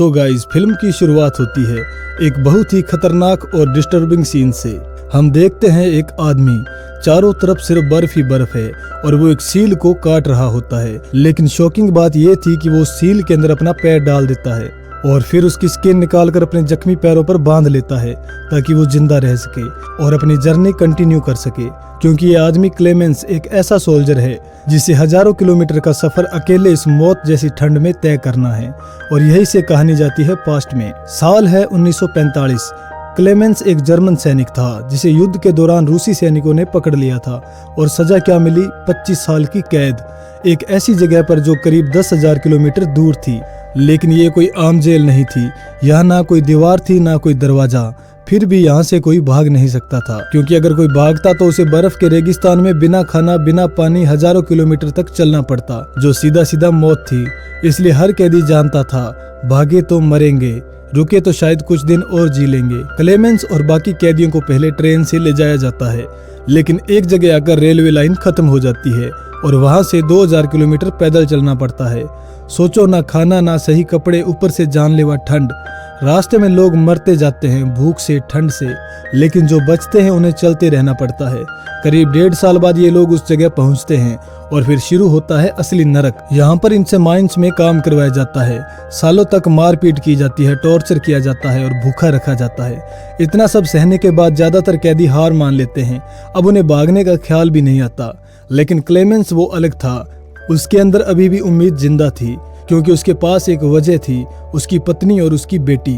So guys, film की शुरुआत होती है एक बहुत ही खतरनाक और डिस्टर्बिंग सीन से। हम देखते हैं एक आदमी, चारों तरफ सिर्फ बर्फ ही बर्फ है और वो एक सील को काट रहा होता है। लेकिन शॉकिंग बात ये थी कि वो सील के अंदर अपना पैर डाल देता है और फिर उसकी स्किन निकालकर अपने जख्मी पैरों पर बांध लेता है ताकि वो जिंदा रह सके और अपनी जर्नी कंटिन्यू कर सके। क्योंकि ये आदमी क्लेमेंस एक ऐसा सोल्जर है जिसे हजारों किलोमीटर का सफर अकेले इस मौत जैसी ठंड में तय करना है और यही से कहानी जाती है पास्ट में। साल है 1945। क्लेमेंस एक जर्मन सैनिक था जिसे युद्ध के दौरान रूसी सैनिकों ने पकड़ लिया था और सजा क्या मिली, 25 साल की कैद, एक ऐसी जगह पर जो करीब 10,000 किलोमीटर दूर थी। लेकिन ये कोई आम जेल नहीं थी। यहाँ ना कोई दीवार थी ना कोई दरवाजा, फिर भी यहाँ से कोई भाग नहीं सकता था क्योंकि अगर कोई भागता तो उसे बर्फ के रेगिस्तान में बिना खाना बिना पानी हजारों किलोमीटर तक चलना पड़ता, जो सीधा सीधा मौत थी। इसलिए हर कैदी जानता था भागे तो मरेंगे, रुके तो शायद कुछ दिन और जी लेंगे। क्लेमेंस और बाकी कैदियों को पहले ट्रेन से ले जाया जाता है, लेकिन एक जगह आकर रेलवे लाइन खत्म हो जाती है और वहां से 2000 किलोमीटर पैदल चलना पड़ता है। सोचो, ना खाना ना सही कपड़े, ऊपर से जानलेवा ठंड। रास्ते में लोग मरते जाते हैं भूख से, ठंड से, लेकिन जो बचते हैं उन्हें चलते रहना पड़ता है। करीब 1.5 साल बाद ये लोग उस जगह पहुंचते हैं और फिर शुरू होता है असली नरक। यहाँ पर इनसे माइंस में काम करवाया जाता है, सालों तक मारपीट की जाती है, टॉर्चर किया जाता है और भूखा रखा जाता है। इतना सब सहने के बाद ज्यादातर कैदी हार मान लेते हैं, अब उन्हें भागने का ख्याल भी नहीं आता। लेकिन क्लेमेंस वो अलग था, उसके अंदर अभी भी उम्मीद जिंदा थी क्योंकि उसके पास एक वजह थी, उसकी पत्नी और उसकी बेटी।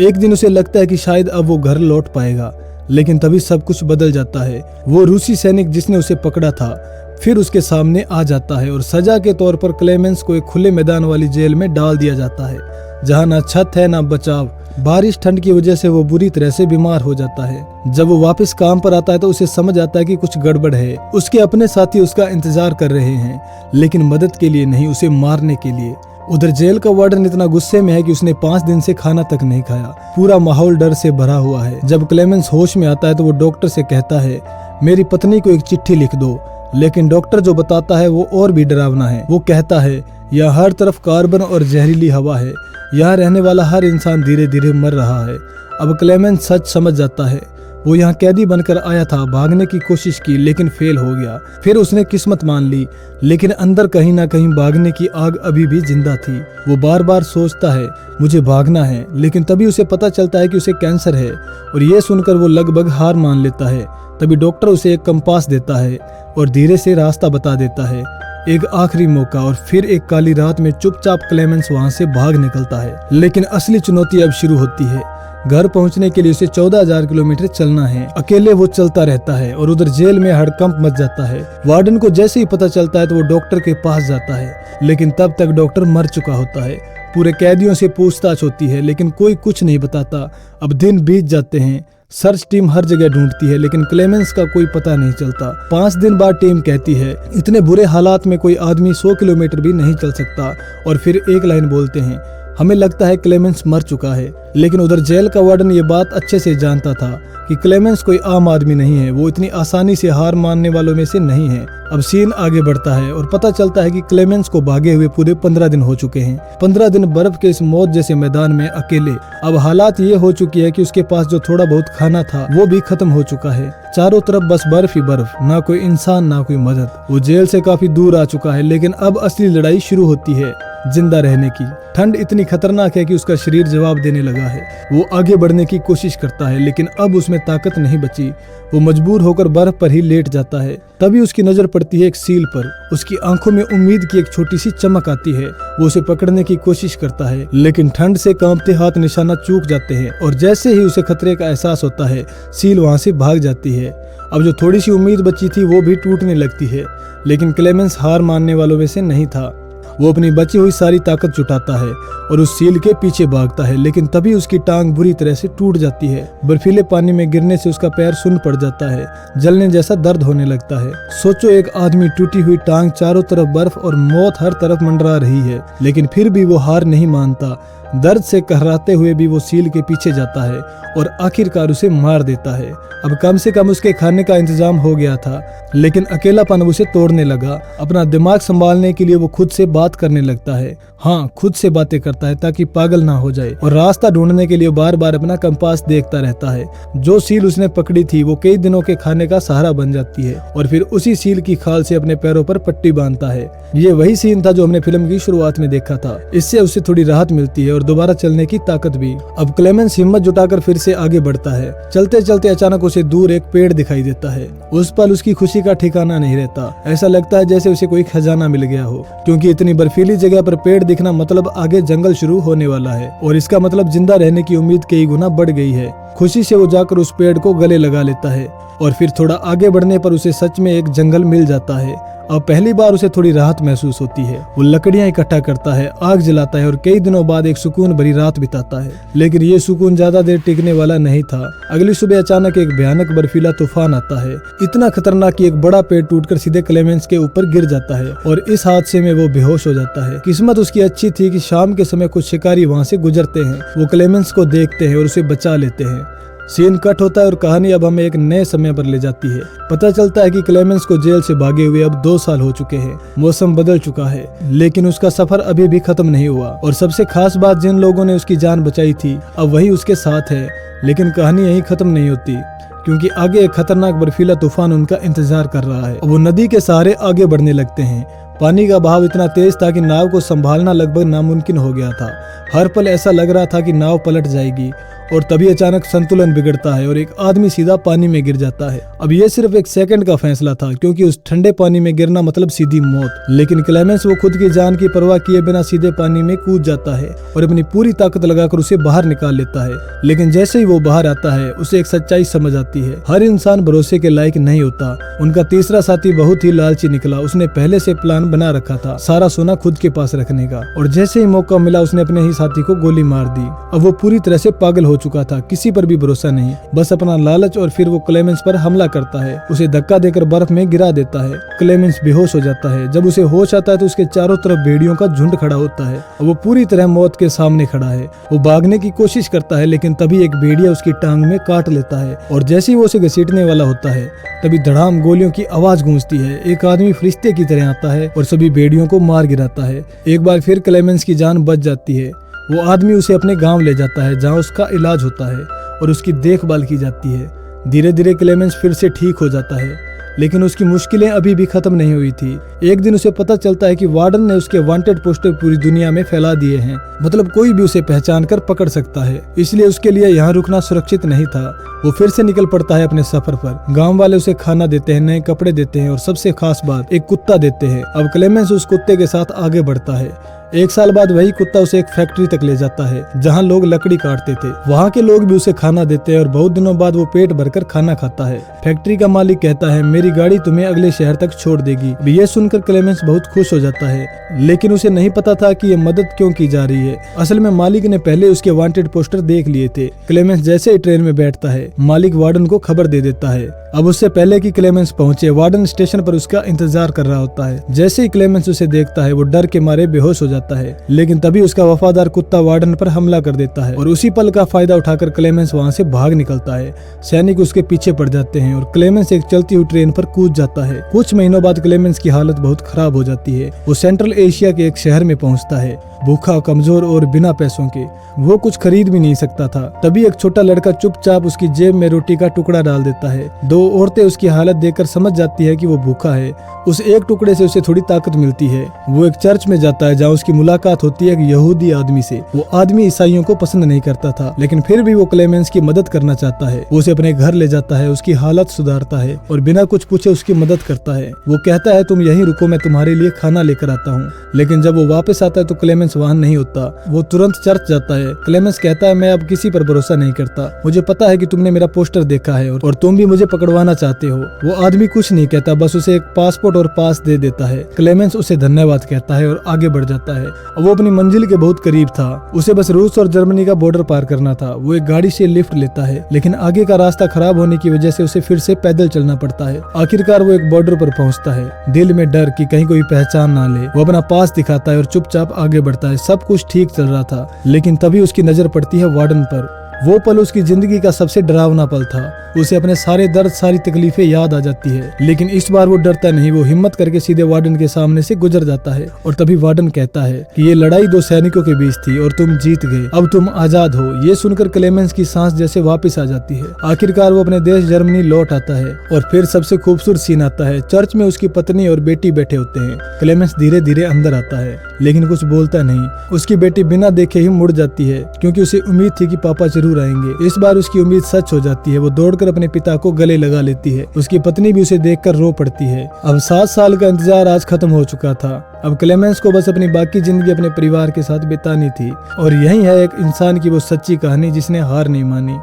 एक दिन उसे लगता है कि शायद अब वो घर लौट पाएगा, लेकिन तभी सब कुछ बदल जाता है। वो रूसी सैनिक जिसने उसे पकड़ा था फिर उसके सामने आ जाता है और सजा के तौर पर क्लेमेंस को एक खुले मैदान वाली जेल में डाल दिया जाता है जहाँ ना छत है ना बचाव। बारिश ठंड की वजह से वो बुरी तरह से बीमार हो जाता है। जब वो वापस काम पर आता है तो उसे समझ आता है कि कुछ गड़बड़ है। उसके अपने साथी उसका इंतजार कर रहे हैं, लेकिन मदद के लिए नहीं, उसे मारने के लिए। उधर जेल का वार्डन इतना गुस्से में है कि उसने 5 दिन से खाना तक नहीं खाया। पूरा माहौल डर से भरा हुआ है। जब क्लेमेंस होश में आता है तो वो डॉक्टर से कहता है, मेरी पत्नी को एक चिट्ठी लिख दो। लेकिन डॉक्टर जो बताता है वो और भी डरावना है। वो कहता है, यहाँ हर तरफ कार्बन और जहरीली हवा है, यहाँ रहने वाला हर इंसान धीरे धीरे मर रहा है। अब क्लेमेंस सच समझ जाता है। वो यहाँ कैदी बनकर आया था, भागने की कोशिश की लेकिन फेल हो गया। फिर उसने किस्मत मान ली, लेकिन अंदर कहीं ना कहीं भागने की आग अभी भी जिंदा थी। वो बार बार सोचता है मुझे भागना है, लेकिन तभी उसे पता चलता है कि उसे कैंसर है और ये सुनकर वो लगभग हार मान लेता है। तभी डॉक्टर उसे एक कंपास देता है और धीरे से रास्ता बता देता है। एक आखिरी मौका और फिर एक काली रात में चुपचाप क्लेमेंस वहां से भाग निकलता है। लेकिन असली चुनौती अब शुरू होती है। घर पहुंचने के लिए उसे 14,000 किलोमीटर चलना है। अकेले वो चलता रहता है और उधर जेल में हड़कंप मच जाता है। वार्डन को जैसे ही पता चलता है तो वो डॉक्टर के पास जाता है, लेकिन तब तक डॉक्टर मर चुका होता है। पूरे कैदियों से पूछताछ होती है लेकिन कोई कुछ नहीं बताता। अब दिन बीत जाते हैं, सर्च टीम हर जगह ढूंढती है लेकिन क्लेमेंस का कोई पता नहीं चलता। 5 दिन बाद टीम कहती है, इतने बुरे हालात में कोई आदमी 100 किलोमीटर भी नहीं चल सकता। और फिर एक लाइन बोलते हैं, हमें लगता है क्लेमेंस मर चुका है। लेकिन उधर जेल का वार्डन ये बात अच्छे से जानता था कि क्लेमेंस कोई आम आदमी नहीं है, वो इतनी आसानी से हार मानने वालों में से नहीं है। अब सीन आगे बढ़ता है और पता चलता है कि क्लेमेंस को भागे हुए पूरे 15 दिन हो चुके हैं। 15 दिन बर्फ के इस मौत जैसे मैदान में अकेले। अब हालात ये हो चुकी है कि उसके पास जो थोड़ा बहुत खाना था वो भी खत्म हो चुका है। चारों तरफ बस बर्फ ही बर्फ, ना कोई इंसान ना कोई मदद। वो जेल से काफी दूर आ चुका है, लेकिन अब असली लड़ाई शुरू होती है जिंदा रहने की। ठंड इतनी खतरनाक है कि उसका शरीर जवाब देने लगा है। वो आगे बढ़ने की कोशिश करता है लेकिन अब उसमें ताकत नहीं बची। वो मजबूर होकर बर्फ पर ही लेट जाता है। तभी उसकी नजर पड़ती है एक सील पर। उसकी आंखों में उम्मीद की एक छोटी सी चमक आती है। वो उसे पकड़ने की कोशिश करता है लेकिन ठंड से कांपते हाथ निशाना चूक जाते हैं और जैसे ही उसे खतरे का एहसास होता है सील वहां से भाग जाती है। अब जो थोड़ी सी उम्मीद बची थी वो भी टूटने लगती है, लेकिन क्लेमेंस हार मानने वालों में से नहीं था। वो अपनी बची हुई सारी ताकत जुटाता है और उस सील के पीछे भागता है, लेकिन तभी उसकी टांग बुरी तरह से टूट जाती है। बर्फीले पानी में गिरने से उसका पैर सुन्न पड़ जाता है, जलने जैसा दर्द होने लगता है। सोचो, एक आदमी, टूटी हुई टांग, चारों तरफ बर्फ और मौत हर तरफ मंडरा रही है, लेकिन फिर भी वो हार नहीं मानता। दर्द से कहराते हुए भी वो सील के पीछे जाता है और आखिरकार उसे मार देता है। अब कम से कम उसके खाने का इंतजाम हो गया था, लेकिन अकेलापन उसे तोड़ने लगा। अपना दिमाग संभालने के लिए वो खुद से बात करने लगता है। हाँ, खुद से बातें करता है ताकि पागल ना हो जाए, और रास्ता ढूंढने के लिए बार बार अपना कंपास देखता रहता है। जो सील उसने पकड़ी थी वो कई दिनों के खाने का सहारा बन जाती है, और फिर उसी सील की खाल से अपने पैरों पर पट्टी बांधता है। ये वही सीन था जो हमने फिल्म की शुरुआत में देखा था। इससे उसे थोड़ी राहत मिलती है और दोबारा चलने की ताकत भी। अब क्लेमेंस हिम्मत जुटाकर फिर से आगे बढ़ता है। चलते चलते अचानक उसे दूर एक पेड़ दिखाई देता है। उस पल उसकी खुशी का ठिकाना नहीं रहता। ऐसा लगता है जैसे उसे कोई खजाना मिल गया हो, क्योंकि इतनी बर्फीली जगह पर पेड़ दिखना मतलब आगे जंगल शुरू होने वाला है, और इसका मतलब जिंदा रहने की उम्मीद कई गुना बढ़ गई है। खुशी से वो जाकर उस पेड़ को गले लगा लेता है, और फिर थोड़ा आगे बढ़ने पर उसे सच में एक जंगल मिल जाता है। अब पहली बार उसे थोड़ी राहत महसूस होती है। वो लकड़ियां इकट्ठा करता है, आग जलाता है और कई दिनों बाद एक सुकून भरी रात बिताता है। लेकिन ये सुकून ज्यादा देर टिकने वाला नहीं था। अगली सुबह अचानक एक भयानक बर्फीला तूफान आता है, इतना खतरनाक कि एक बड़ा पेड़ टूटकर सीधे क्लेमेंस के ऊपर गिर जाता है, और इस हादसे में वो बेहोश हो जाता है। किस्मत उसकी अच्छी थी कि शाम के समय कुछ शिकारी वहाँ से गुजरते हैं। वो क्लेमेंस को देखते हैं और उसे बचा लेते हैं। सीन कट होता है और कहानी अब हमें एक नए समय पर ले जाती है। पता चलता है कि क्लेमेंस को जेल से भागे हुए अब 2 साल हो चुके हैं। मौसम बदल चुका है, लेकिन उसका सफर अभी भी खत्म नहीं हुआ। और सबसे खास बात, जिन लोगों ने उसकी जान बचाई थी अब वही उसके साथ है। लेकिन कहानी यहीं खत्म नहीं होती, क्योंकि आगे एक खतरनाक बर्फीला तूफान उनका इंतजार कर रहा है। वो नदी के सहारे आगे बढ़ने लगते हैं। पानी का बहाव इतना तेज था कि नाव को संभालना लगभग नामुमकिन हो गया था। हर पल ऐसा लग रहा था कि नाव पलट जाएगी, और तभी अचानक संतुलन बिगड़ता है और एक आदमी सीधा पानी में गिर जाता है। अब ये सिर्फ एक सेकंड का फैसला था, क्योंकि उस ठंडे पानी में गिरना मतलब सीधी मौत। लेकिन क्लेमेंस वो खुद की जान की परवाह किए बिना सीधे पानी में कूद जाता है और अपनी पूरी ताकत लगाकर उसे बाहर निकाल लेता है। लेकिन जैसे ही वो बाहर आता है उसे एक सच्चाई समझ आती है। हर इंसान भरोसे के लायक नहीं होता। उनका तीसरा साथी बहुत ही लालची निकला। उसने पहले से प्लान बना रखा था सारा सोना खुद के पास रखने का, और जैसे ही मौका मिला उसने अपने ही साथी को गोली मार दी। अब वो पूरी तरह से पागल हो चुका था, किसी पर भी भरोसा नहीं, बस अपना लालच। और फिर वो क्लेमेंस पर हमला करता है, उसे धक्का देकर बर्फ में गिरा देता है। क्लेमेंस बेहोश हो जाता है। जब उसे होश आता है तो उसके चारों तरफ भेड़ियों का झुंड खड़ा होता है और वो पूरी तरह मौत के सामने खड़ा है। वो भागने की कोशिश करता है, लेकिन तभी एक भेड़िया उसकी टांग में काट लेता है, और जैसे ही वो उसे घसीटने वाला होता है तभी धड़ाम गोलियों की आवाज गूंजती है। एक आदमी फरिश्ते की तरह आता है और सभी भेड़ियों को मार गिराता है। एक बार फिर क्लेमेंस की जान बच जाती है। वो आदमी उसे अपने गांव ले जाता है, जहां उसका इलाज होता है और उसकी देखभाल की जाती है। धीरे धीरे क्लेमेंस फिर से ठीक हो जाता है, लेकिन उसकी मुश्किलें अभी भी खत्म नहीं हुई थी। एक दिन उसे पता चलता है कि वार्डन ने उसके वांटेड पोस्टर पूरी दुनिया में फैला दिए हैं, मतलब कोई भी उसे पहचान कर पकड़ सकता है। इसलिए उसके लिए यहाँ रुकना सुरक्षित नहीं था। वो फिर से निकल पड़ता है अपने सफर पर। गांव वाले उसे खाना देते हैं, नए कपड़े देते हैं और सबसे खास बात, एक कुत्ता देते हैं। अब क्लेमेंस उस कुत्ते के साथ आगे बढ़ता है। 1 साल बाद वही कुत्ता उसे एक फैक्ट्री तक ले जाता है, जहाँ लोग लकड़ी काटते थे। वहाँ के लोग भी उसे खाना देते हैं और बहुत दिनों बाद वो पेट भरकर खाना खाता है। फैक्ट्री का मालिक कहता है, मेरी गाड़ी तुम्हें अगले शहर तक छोड़ देगी। ये सुनकर क्लेमेंस बहुत खुश हो जाता है, लेकिन उसे नहीं पता था कि ये मदद क्यों की जा रही है। असल में मालिक ने पहले उसके वांटेड पोस्टर देख लिए थे। क्लेमेंस जैसे ही ट्रेन में बैठता है, मालिक वार्डन को खबर दे देता है। अब उससे पहले कि क्लेमेंस पहुंचे, वार्डन स्टेशन पर उसका इंतजार कर रहा होता है। जैसे ही क्लेमेंस उसे देखता है वो डर के मारे बेहोश हो जाता है, लेकिन तभी उसका वफादार कुत्ता वार्डन पर हमला कर देता है और उसी पल का फायदा उठाकर क्लेमेंस वहां से भाग निकलता है। सैनिक उसके पीछे पड़ जाते हैं और क्लेमेंस एक चलती हुई ट्रेन पर कूद जाता है। कुछ महीनों बाद क्लेमेंस की हालत बहुत खराब हो जाती है। वो सेंट्रल एशिया के एक शहर में पहुंचता है, भूखा, कमजोर और बिना पैसों के। वो कुछ खरीद भी नहीं सकता था। तभी एक छोटा लड़का चुपचाप उसकी जेब में रोटी का टुकड़ा डाल देता है। 2 औरतें उसकी हालत देखकर समझ जाती है कि वो भूखा है। उस एक टुकड़े से उसे थोड़ी ताकत मिलती है। वो एक चर्च में जाता है, जहाँ उसकी मुलाकात होती है एक यहूदी आदमी से। वो आदमी ईसाइयों को पसंद नहीं करता था, लेकिन फिर भी वो क्लेमेंस की मदद करना चाहता है। वो उसे अपने घर ले जाता है, उसकी हालत सुधारता है और बिना कुछ पूछे उसकी मदद करता है। वो कहता है, तुम यहीं रुको, मैं तुम्हारे लिए खाना लेकर आता हूँ। लेकिन जब वो वापस आता है तो क्लेमेंस वहाँ नहीं होता। वो तुरंत चर्च जाता है। क्लेमेंस कहता है, मैं अब किसी पर भरोसा नहीं करता। मुझे पता है कि तुमने मेरा पोस्टर देखा है और तुम भी मुझे पकड़वाना चाहते हो। वो आदमी कुछ नहीं कहता, बस उसे एक पासपोर्ट और पास दे देता है। क्लेमेंस उसे धन्यवाद कहता है और आगे बढ़ जाता होता है। वो अपनी मंजिल के बहुत करीब था, उसे बस रूस और जर्मनी का बॉर्डर पार करना था। वो एक गाड़ी से लिफ्ट लेता है, लेकिन आगे का रास्ता खराब होने की वजह से उसे फिर से पैदल चलना पड़ता है। आखिरकार वो एक बॉर्डर पर पहुंचता है। दिल में डर कि कहीं कोई पहचान ना ले, वो अपना पास दिखाता है और चुपचाप आगे बढ़ता है। सब कुछ ठीक चल रहा था, लेकिन तभी उसकी नजर पड़ती है वार्डन पर। वो पल उसकी जिंदगी का सबसे डरावना पल था। उसे अपने सारे दर्द, सारी तकलीफें याद आ जाती है, लेकिन इस बार वो डरता नहीं। वो हिम्मत करके सीधे वार्डन के सामने से गुजर जाता है और तभी वार्डन कहता है कि ये लड़ाई दो सैनिकों के बीच थी और तुम जीत गए, अब तुम आजाद हो। ये सुनकर क्लेमेंस की सांस जैसे वापस आ जाती है। आखिरकार वो अपने देश जर्मनी लौट आता है और फिर सबसे खूबसूरत सीन आता है। चर्च में उसकी पत्नी और बेटी बैठे होते हैं। क्लेमेंस धीरे धीरे अंदर आता है, लेकिन कुछ बोलता नहीं। उसकी बेटी बिना देखे ही मुड़ जाती है, क्योंकि उसे उम्मीद थी कि पापा जरूर आएंगे। इस बार उसकी उम्मीद सच हो जाती है। वो दौड़कर अपने पिता को गले लगा लेती है। उसकी पत्नी भी उसे देखकर रो पड़ती है। अब 7 साल का इंतजार आज खत्म हो चुका था। अब क्लेमेंस को बस अपनी बाकी जिंदगी अपने परिवार के साथ बितानी थी, और यही है एक इंसान की वो सच्ची कहानी जिसने हार नहीं मानी।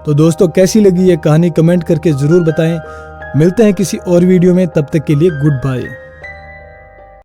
तो दोस्तों, कैसी लगी ये कहानी कमेंट करके जरूर बताएं। मिलते हैं किसी और वीडियो में, तब तक के लिए गुड बाय।